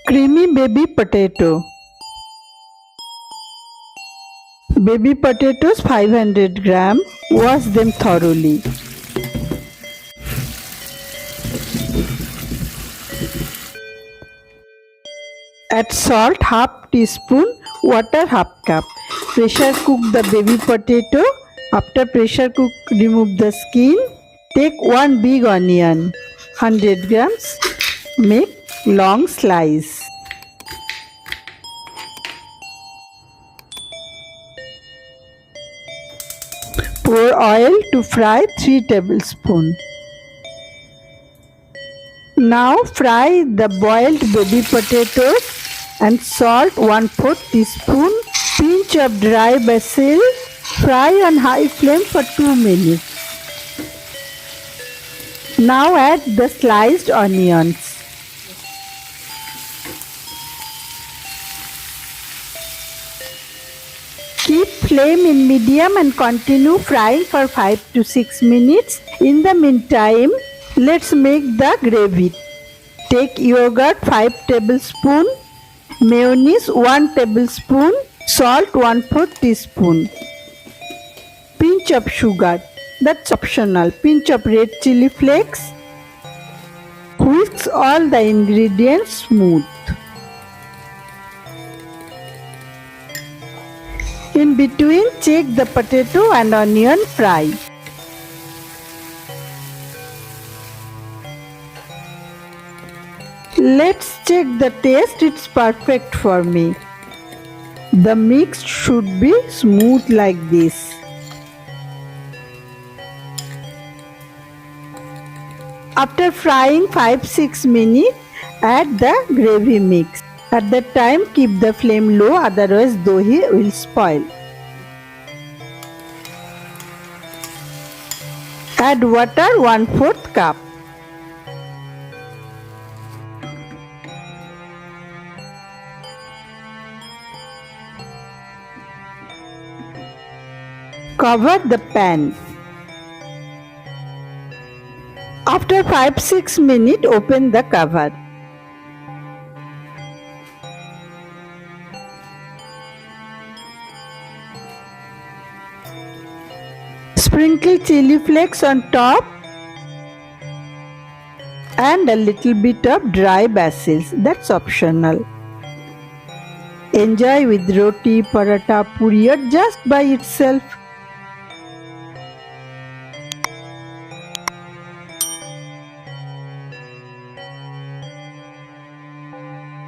Creamy baby potato. Baby potatoes 500 gram. Wash them thoroughly. Add salt half teaspoon, water half cup. Pressure cook the baby potato. After pressure cook, remove the skin. Take one big onion, 100 grams. Make long slice. Pour oil to fry 3 tablespoons. Now fry the boiled baby potatoes and salt 1/4 teaspoon. Pinch of dry basil. Fry on high flame for 2 minutes. Now add the sliced onions. Keep flame in medium and continue frying for 5 to 6 minutes. In the meantime, let's make the gravy. Take yogurt 5 tablespoons, mayonnaise 1 tablespoon, salt 1/4 teaspoon, pinch of sugar, that's optional, pinch of red chilli flakes. Whisk all the ingredients smooth. In between, check the potato and onion fry. Let's check the taste, it's perfect for me. The mix should be smooth like this. After frying 5-6 minutes, add the gravy mix. At that time, keep the flame low, otherwise dahi will spoil. Add water 1/4 cup. Cover the pan. After 5-6 minutes, open the cover. Sprinkle chilli flakes on top and a little bit of dry basil, that's optional. Enjoy with roti, paratha, puri or just by itself.